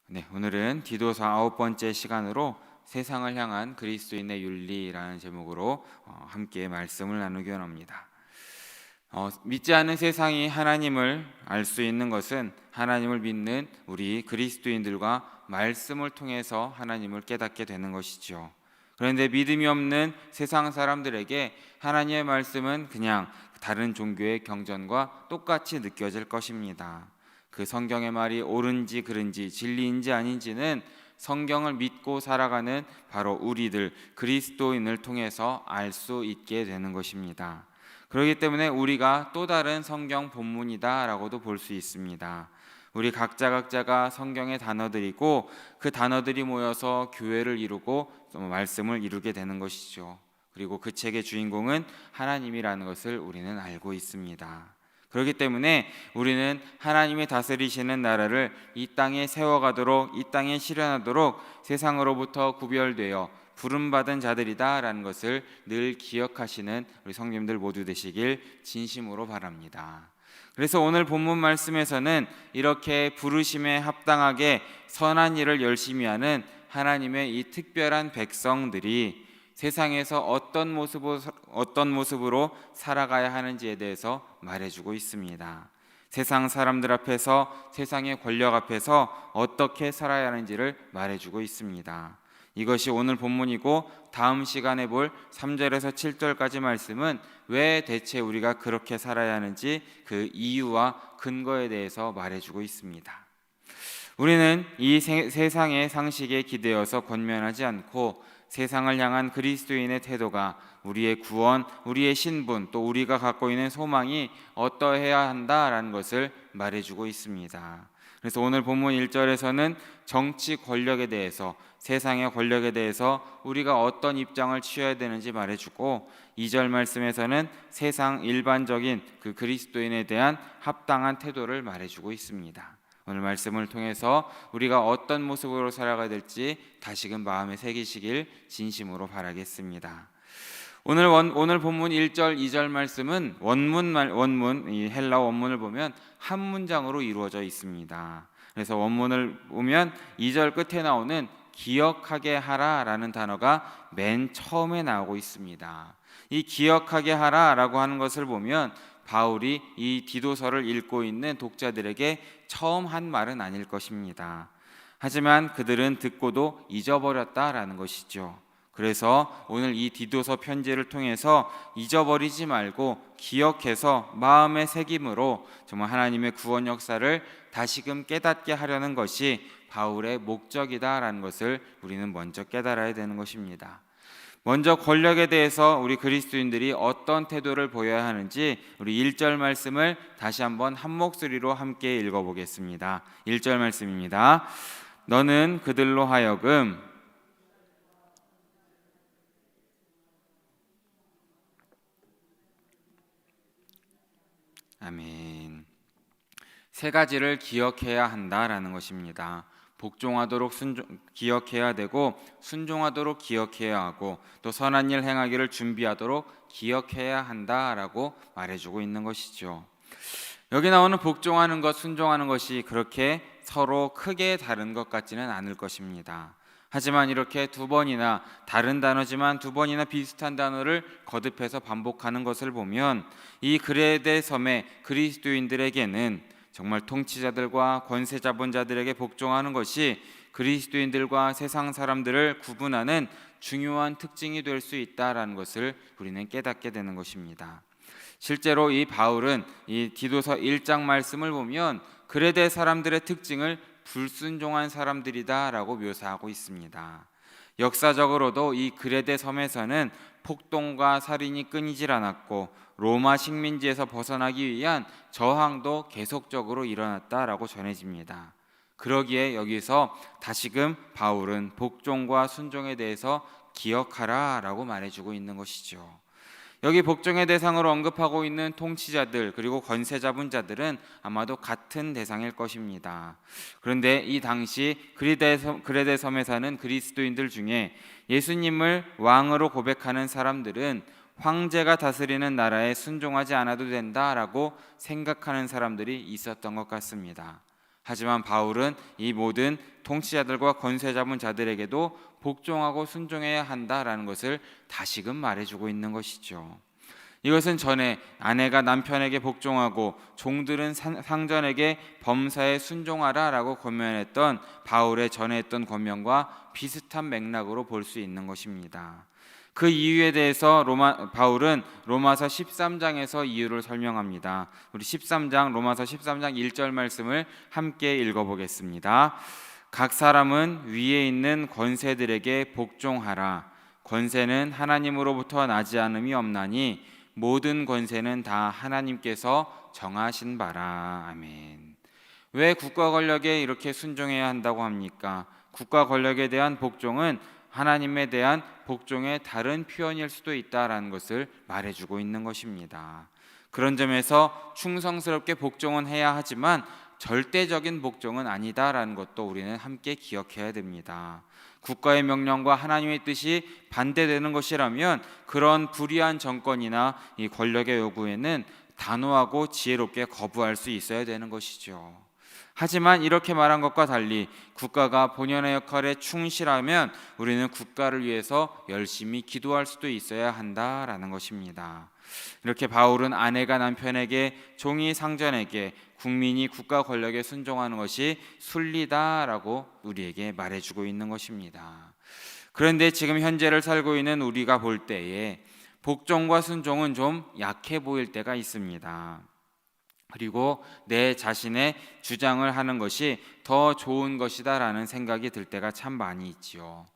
네, 오늘은 디도서 9번째 시간으로 세상을 향한 그리스도인의 윤리라는 제목으로 함께 말씀을 나누기 원합니다. 믿지 않는 세상이 하나님을 알 수 있는 것은 하나님을 믿는 우리 그리스도인들과 말씀을 통해서 하나님을 깨닫게 되는 것이죠. 그런데 믿음이 없는 세상 사람들에게 하나님의 말씀은 그냥 다른 종교의 경전과 똑같이 느껴질 것입니다. 그 성경의 말이 옳은지 그른지 진리인지 아닌지는 성경을 믿고 살아가는 바로 우리들 그리스도인을 통해서 알 수 있게 되는 것입니다. 그렇기 때문에 우리가 또 다른 성경 본문이다라고도 볼 수 있습니다. 우리 각자가 성경의 단어들이고 그 단어들이 모여서 교회를 이루고 말씀을 이루게 되는 것이죠. 그리고 그 책의 주인공은 하나님이라는 것을 우리는 알고 있습니다. 그렇기 때문에 우리는 하나님이 다스리시는 나라를 이 땅에 세워가도록, 이 땅에 실현하도록 세상으로부터 구별되어 부름받은 자들이다라는 것을 늘 기억하시는 우리 성도님들 모두 되시길 진심으로 바랍니다. 그래서 오늘 본문 말씀에서는 이렇게 부르심에 합당하게 선한 일을 열심히 하는 하나님의 이 특별한 백성들이 세상에서 어떤 모습으로 살아가야 하는지에 대해서 말해주고 있습니다. 세상 사람들 앞에서, 세상의 권력 앞에서 어떻게 살아야 하는지를 말해주고 있습니다. 이것이 오늘 본문이고 다음 시간에 볼 3절에서 7절까지 말씀은 왜 대체 우리가 그렇게 살아야 하는지 그 이유와 근거에 대해서 말해주고 있습니다. 우리는 이 세상의 상식에 기대어서 권면하지 않고 세상을 향한 그리스도인의 태도가 우리의 구원, 우리의 신분, 또 우리가 갖고 있는 소망이 어떠해야 한다라는 것을 말해주고 있습니다. 그래서 오늘 본문 1절에서는 정치 권력에 대해서, 세상의 권력에 대해서 우리가 어떤 입장을 취해야 되는지 말해주고 2절 말씀에서는 세상 일반적인 그 그리스도인에 대한 합당한 태도를 말해주고 있습니다. 오늘 말씀을 통해서 우리가 어떤 모습으로 살아가야 될지 다시금 마음에 새기시길 진심으로 바라겠습니다. 오늘 본문 1절, 2절 말씀은 이 헬라 원문을 보면 한 문장으로 이루어져 있습니다. 그래서 원문을 보면 2절 끝에 나오는 기억하게 하라라는 단어가 맨 처음에 나오고 있습니다. 이 기억하게 하라라고 하는 것을 보면 바울이 이 디도서를 읽고 있는 독자들에게 처음 한 말은 아닐 것입니다. 하지만 그들은 듣고도 잊어버렸다라는 것이죠. 그래서 오늘 이 디도서 편지를 통해서 잊어버리지 말고 기억해서 마음의 새김으로 정말 하나님의 구원 역사를 다시금 깨닫게 하려는 것이 바울의 목적이다라는 것을 우리는 먼저 깨달아야 되는 것입니다. 먼저 권력에 대해서 우리 그리스도인들이 어떤 태도를 보여야 하는지 우리 1절 말씀을 다시 한번 한 목소리로 함께 읽어보겠습니다. 1절 말씀입니다. 너는 그들로 하여금 아멘. 세 가지를 기억해야 한다라는 것입니다. 복종하도록 기억해야 되고, 순종하도록 기억해야 하고, 또 선한 일 행하기를 준비하도록 기억해야 한다라고 말해주고 있는 것이죠. 여기 나오는 복종하는 것, 순종하는 것이 그렇게 서로 크게 다른 것 같지는 않을 것입니다. 하지만 이렇게 두 번이나 다른 단어지만 두 번이나 비슷한 단어를 거듭해서 반복하는 것을 보면 이 그레데 섬의 그리스도인들에게는 정말 통치자들과 권세 잡은 자들에게 복종하는 것이 그리스도인들과 세상 사람들을 구분하는 중요한 특징이 될 수 있다라는 것을 우리는 깨닫게 되는 것입니다. 실제로 이 바울은 이 디도서 1장 말씀을 보면 그레데 사람들의 특징을 불순종한 사람들이다라고 묘사하고 있습니다. 역사적으로도 이 그레데 섬에서는 폭동과 살인이 끊이질 않았고 로마 식민지에서 벗어나기 위한 저항도 계속적으로 일어났다라고 전해집니다. 그러기에 여기서 다시금 바울은 복종과 순종에 대해서 기억하라라고 말해주고 있는 것이죠. 여기 복종의 대상으로 언급하고 있는 통치자들 그리고 권세 잡은 자들은 아마도 같은 대상일 것입니다. 그런데 이 당시 그레데 섬에 사는 그리스도인들 중에 예수님을 왕으로 고백하는 사람들은 황제가 다스리는 나라에 순종하지 않아도 된다라고 생각하는 사람들이 있었던 것 같습니다. 하지만 바울은 이 모든 통치자들과 권세 잡은 자들에게도 복종하고 순종해야 한다라는 것을 다시금 말해주고 있는 것이죠. 이것은 전에 아내가 남편에게 복종하고 종들은 상전에게 범사에 순종하라라고 권면했던 바울의 전에 했던 권면과 비슷한 맥락으로 볼 수 있는 것입니다. 그 이유에 대해서 바울은 로마서 13장에서 이유를 설명합니다. 우리 로마서 13장 1절 말씀을 함께 읽어보겠습니다. 각 사람은 위에 있는 권세들에게 복종하라. 권세는 하나님으로부터 나지 않음이 없나니 모든 권세는 다 하나님께서 정하신 바라. 아멘. 왜 국가 권력에 이렇게 순종해야 한다고 합니까? 국가 권력에 대한 복종은 하나님에 대한 복종의 다른 표현일 수도 있다라는 것을 말해주고 있는 것입니다. 그런 점에서 충성스럽게 복종은 해야 하지만 절대적인 복종은 아니다라는 것도 우리는 함께 기억해야 됩니다. 국가의 명령과 하나님의 뜻이 반대되는 것이라면 그런 불의한 정권이나 이 권력의 요구에는 단호하고 지혜롭게 거부할 수 있어야 되는 것이죠. 하지만 이렇게 말한 것과 달리 국가가 본연의 역할에 충실하면 우리는 국가를 위해서 열심히 기도할 수도 있어야 한다라는 것입니다. 이렇게 바울은 아내가 남편에게, 종이 상전에게, 국민이 국가 권력에 순종하는 것이 순리다라고 우리에게 말해주고 있는 것입니다. 그런데 지금 현재를 살고 있는 우리가 볼 때에 복종과 순종은 좀 약해 보일 때가 있습니다. 그리고 내 자신의 주장을 하는 것이 더 좋은 것이다라는 생각이 들 때가 참 많이 있지요.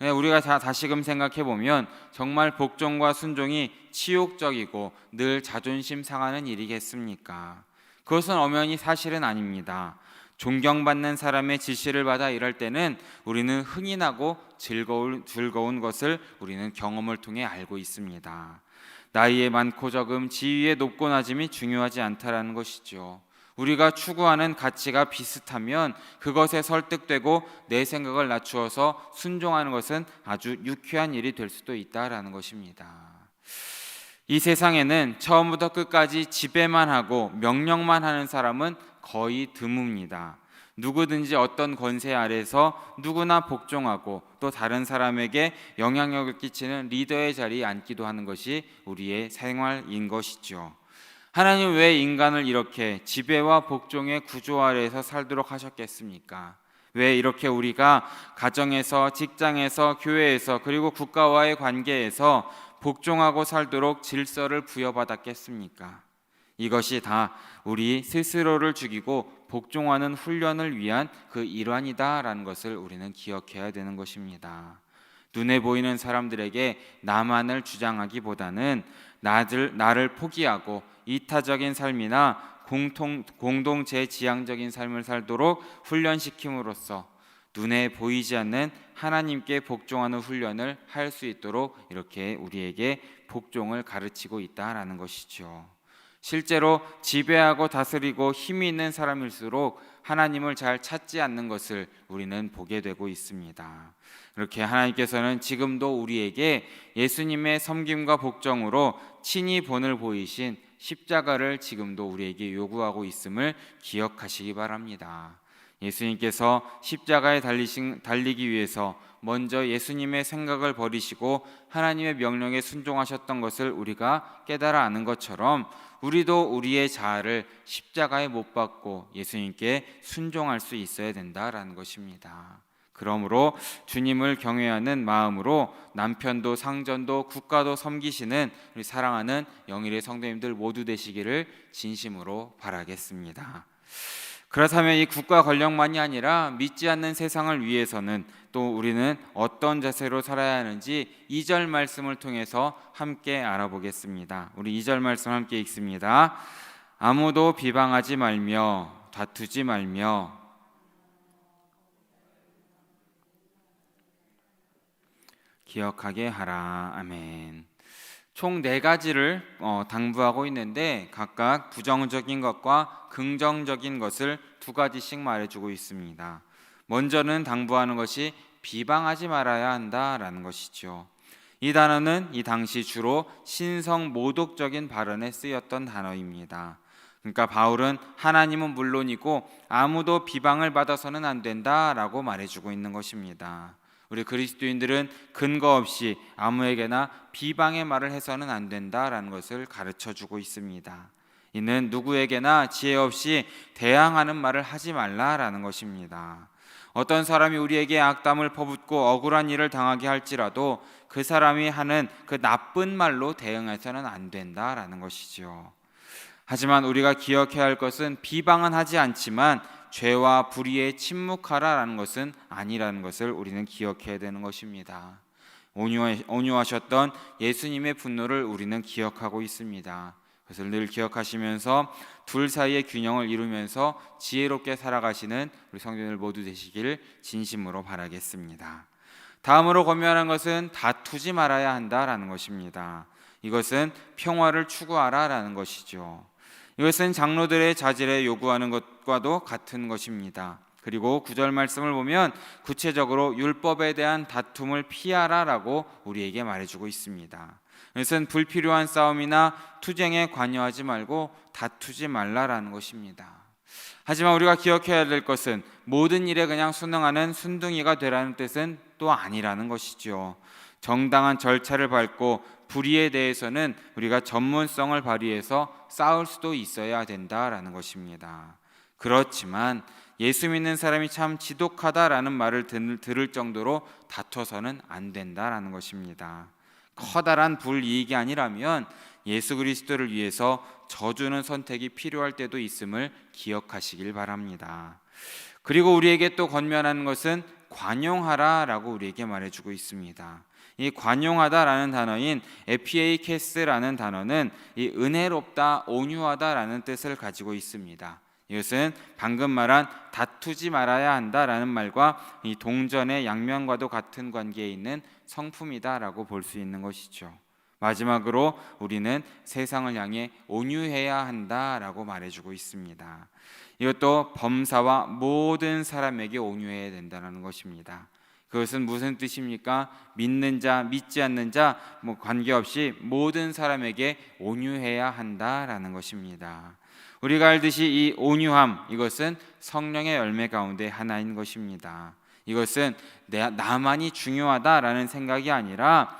우리가 다시금 생각해 보면 정말 복종과 순종이 치욕적이고 늘 자존심 상하는 일이겠습니까? 그것은 엄연히 사실은 아닙니다. 존경받는 사람의 지시를 받아 일할 때는 우리는 흥이 나고 즐거운 것을 우리는 경험을 통해 알고 있습니다. 나이에 많고 적음, 지위에 높고 낮음이 중요하지 않다라는 것이죠. 우리가 추구하는 가치가 비슷하면 그것에 설득되고 내 생각을 낮추어서 순종하는 것은 아주 유쾌한 일이 될 수도 있다라는 것입니다. 이 세상에는 처음부터 끝까지 지배만 하고 명령만 하는 사람은 거의 드뭅니다. 누구든지 어떤 권세 아래서 누구나 복종하고 또 다른 사람에게 영향력을 끼치는 리더의 자리에 앉기도 하는 것이 우리의 생활인 것이죠. 하나님 왜 인간을 이렇게 지배와 복종의 구조 아래에서 살도록 하셨겠습니까? 왜 이렇게 우리가 가정에서, 직장에서, 교회에서, 그리고 국가와의 관계에서 복종하고 살도록 질서를 부여받았겠습니까? 이것이 다 우리 스스로를 죽이고 복종하는 훈련을 위한 그 일환이다라는 것을 우리는 기억해야 되는 것입니다. 눈에 보이는 사람들에게 나만을 주장하기보다는 나를 포기하고 이타적인 삶이나 공동체 지향적인 삶을 살도록 훈련시킴으로써 눈에 보이지 않는 하나님께 복종하는 훈련을 할 수 있도록 이렇게 우리에게 복종을 가르치고 있다라는 것이죠. 실제로 지배하고 다스리고 힘이 있는 사람일수록 하나님을 잘 찾지 않는 것을 우리는 보게 되고 있습니다. 이렇게 하나님께서는 지금도 우리에게 예수님의 섬김과 복종으로 친히 본을 보이신 십자가를 지금도 우리에게 요구하고 있음을 기억하시기 바랍니다. 예수님께서 십자가에 달리기 위해서 먼저 예수님의 생각을 버리시고 하나님의 명령에 순종하셨던 것을 우리가 깨달아 아는 것처럼 우리도 우리의 자아를 십자가에 못 박고 예수님께 순종할 수 있어야 된다라는 것입니다. 그러므로 주님을 경외하는 마음으로 남편도 상전도 국가도 섬기시는 우리 사랑하는 영일의 성도님들 모두 되시기를 진심으로 바라겠습니다. 그렇다면 이 국가 권력만이 아니라 믿지 않는 세상을 위해서는 또 우리는 어떤 자세로 살아야 하는지 2절 말씀을 통해서 함께 알아보겠습니다. 우리 2절 말씀 함께 읽습니다. 아무도 비방하지 말며 다투지 말며 기억하게 하라. 아멘. 총 4가지를 당부하고 있는데 각각 부정적인 것과 긍정적인 것을 2가지씩 말해주고 있습니다. 먼저는 당부하는 것이 비방하지 말아야 한다라는 것이죠. 이 단어는 이 당시 주로 신성 모독적인 발언에 쓰였던 단어입니다. 그러니까 바울은 하나님은 물론이고 아무도 비방을 받아서는 안 된다라고 말해주고 있는 것입니다. 우리 그리스도인들은 근거 없이 아무에게나 비방의 말을 해서는 안 된다라는 것을 가르쳐주고 있습니다. 이는 누구에게나 지혜 없이 대항하는 말을 하지 말라라는 것입니다. 어떤 사람이 우리에게 악담을 퍼붓고 억울한 일을 당하게 할지라도 그 사람이 하는 그 나쁜 말로 대응해서는 안 된다라는 것이죠. 하지만 우리가 기억해야 할 것은 비방은 하지 않지만 죄와 불의에 침묵하라라는 것은 아니라는 것을 우리는 기억해야 되는 것입니다. 온유하셨던 예수님의 분노를 우리는 기억하고 있습니다. 그것을 늘 기억하시면서 둘 사이의 균형을 이루면서 지혜롭게 살아가시는 우리 성도들 모두 되시길 진심으로 바라겠습니다. 다음으로 권면한 것은 다투지 말아야 한다라는 것입니다. 이것은 평화를 추구하라라는 것이죠. 이것은 장로들의 자질에 요구하는 것과도 같은 것입니다. 그리고 9절 말씀을 보면 구체적으로 율법에 대한 다툼을 피하라라고 우리에게 말해주고 있습니다. 이것은 불필요한 싸움이나 투쟁에 관여하지 말고 다투지 말라라는 것입니다. 하지만 우리가 기억해야 될 것은 모든 일에 그냥 순응하는 순둥이가 되라는 뜻은 또 아니라는 것이죠. 정당한 절차를 밟고 불의에 대해서는 우리가 전문성을 발휘해서 싸울 수도 있어야 된다라는 것입니다. 그렇지만 예수 믿는 사람이 참 지독하다라는 말을 들을 정도로 다퉈서는 안 된다라는 것입니다. 커다란 불이익이 아니라면 예수 그리스도를 위해서 져주는 선택이 필요할 때도 있음을 기억하시길 바랍니다. 그리고 우리에게 또 권면하는 것은 관용하라라고 우리에게 말해주고 있습니다. 이 관용하다라는 단어인 에피에이케스라는 단어는 이 은혜롭다, 온유하다라는 뜻을 가지고 있습니다. 이것은 방금 말한 다투지 말아야 한다라는 말과 이 동전의 양면과도 같은 관계에 있는 성품이다라고 볼 수 있는 것이죠. 마지막으로 우리는 세상을 향해 온유해야 한다라고 말해주고 있습니다. 이것도 범사와 모든 사람에게 온유해야 된다는 것입니다. 그것은 무슨 뜻입니까? 믿는 자, 믿지 않는 자 관계없이 모든 사람에게 온유해야 한다라는 것입니다. 우리가 알듯이 이 온유함, 이것은 성령의 열매 가운데 하나인 것입니다. 이것은 나만이 중요하다라는 생각이 아니라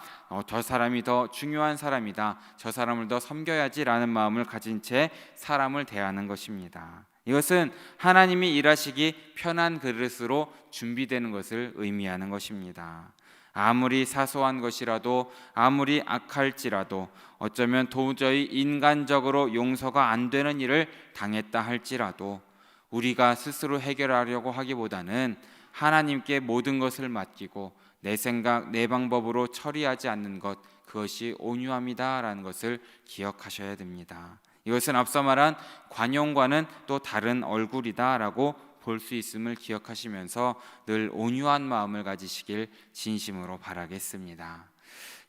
저 사람이 더 중요한 사람이다, 저 사람을 더 섬겨야지라는 마음을 가진 채 사람을 대하는 것입니다. 이것은 하나님이 일하시기 편한 그릇으로 준비되는 것을 의미하는 것입니다. 아무리 사소한 것이라도, 아무리 악할지라도, 어쩌면 도저히 인간적으로 용서가 안 되는 일을 당했다 할지라도 우리가 스스로 해결하려고 하기보다는 하나님께 모든 것을 맡기고 내 생각, 내 방법으로 처리하지 않는 것, 그것이 온유함이다라는 것을 기억하셔야 됩니다. 이것은 앞서 말한 관용과는 또 다른 얼굴이다라고 볼 수 있음을 기억하시면서 늘 온유한 마음을 가지시길 진심으로 바라겠습니다.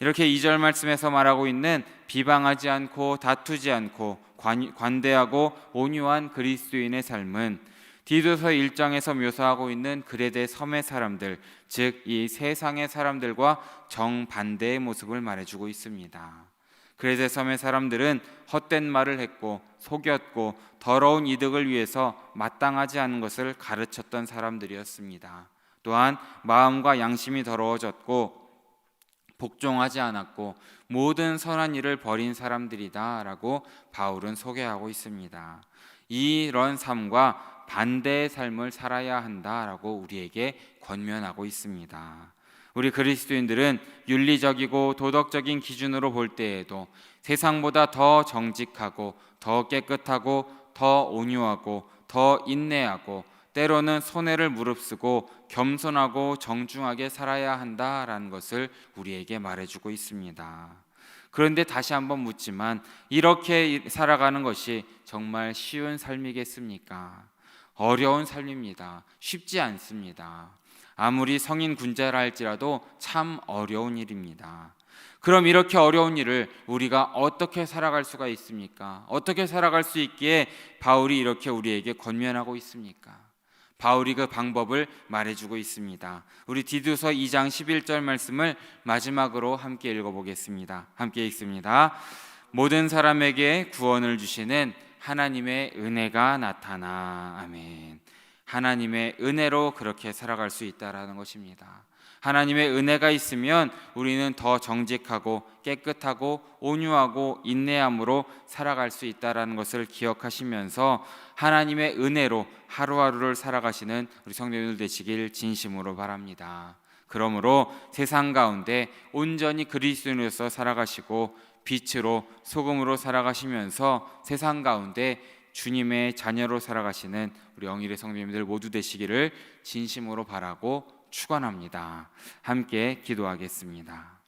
이렇게 2절 말씀에서 말하고 있는 비방하지 않고 다투지 않고 관대하고 온유한 그리스도인의 삶은 디도서 1장에서 묘사하고 있는 그레데 섬의 사람들, 즉 이 세상의 사람들과 정반대의 모습을 말해주고 있습니다. 그레데 섬의 사람들은 헛된 말을 했고 속였고 더러운 이득을 위해서 마땅하지 않은 것을 가르쳤던 사람들이었습니다. 또한 마음과 양심이 더러워졌고 복종하지 않았고 모든 선한 일을 버린 사람들이다라고 바울은 소개하고 있습니다. 이런 삶과 반대의 삶을 살아야 한다라고 우리에게 권면하고 있습니다. 우리 그리스도인들은 윤리적이고 도덕적인 기준으로 볼 때에도 세상보다 더 정직하고 더 깨끗하고 더 온유하고 더 인내하고 때로는 손해를 무릅쓰고 겸손하고 정중하게 살아야 한다라는 것을 우리에게 말해주고 있습니다. 그런데 다시 한번 묻지만 이렇게 살아가는 것이 정말 쉬운 삶이겠습니까? 어려운 삶입니다. 쉽지 않습니다. 아무리 성인 군자라 할지라도 참 어려운 일입니다. 그럼 이렇게 어려운 일을 우리가 어떻게 살아갈 수가 있습니까? 어떻게 살아갈 수 있기에 바울이 이렇게 우리에게 권면하고 있습니까? 바울이 그 방법을 말해주고 있습니다. 우리 디도서 2장 11절 말씀을 마지막으로 함께 읽어보겠습니다. 함께 읽습니다. 모든 사람에게 구원을 주시는 하나님의 은혜가 나타나. 아멘. 하나님의 은혜로 그렇게 살아갈 수 있다라는 것입니다. 하나님의 은혜가 있으면 우리는 더 정직하고 깨끗하고 온유하고 인내함으로 살아갈 수 있다라는 것을 기억하시면서 하나님의 은혜로 하루하루를 살아가시는 우리 성도님들 되시길 진심으로 바랍니다. 그러므로 세상 가운데 온전히 그리스도인으로서 살아가시고 빛으로 소금으로 살아가시면서 세상 가운데 주님의 자녀로 살아가시는 우리 영일의 성도님들 모두 되시기를 진심으로 바라고 축원합니다. 함께 기도하겠습니다.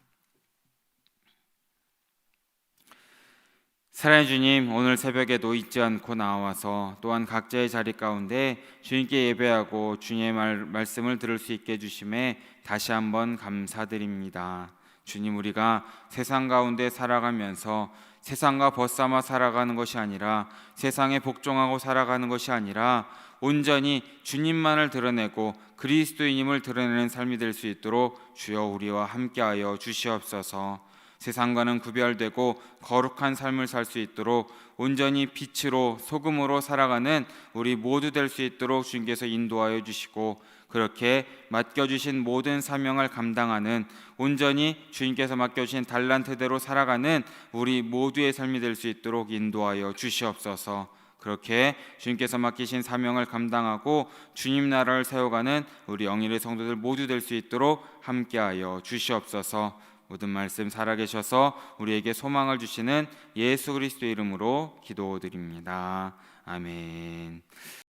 사랑의 주님, 오늘 새벽에도 잊지 않고 나와서 또한 각자의 자리 가운데 주님께 예배하고 주님의 말씀을 들을 수 있게 해주심에 다시 한번 감사드립니다. 주님, 우리가 세상 가운데 살아가면서 세상과 벗삼아 살아가는 것이 아니라 세상에 복종하고 살아가는 것이 아니라 온전히 주님만을 드러내고 그리스도인임을 드러내는 삶이 될 수 있도록 주여 우리와 함께하여 주시옵소서. 세상과는 구별되고 거룩한 삶을 살 수 있도록 온전히 빛으로 소금으로 살아가는 우리 모두 될 수 있도록 주님께서 인도하여 주시고 그렇게 맡겨주신 모든 사명을 감당하는 온전히 주님께서 맡겨주신 달란트대로 살아가는 우리 모두의 삶이 될 수 있도록 인도하여 주시옵소서. 그렇게 주님께서 맡기신 사명을 감당하고 주님 나라를 세워가는 우리 영일의 성도들 모두 될 수 있도록 함께하여 주시옵소서. 모든 말씀 살아계셔서 우리에게 소망을 주시는 예수 그리스도의 이름으로 기도드립니다. 아멘.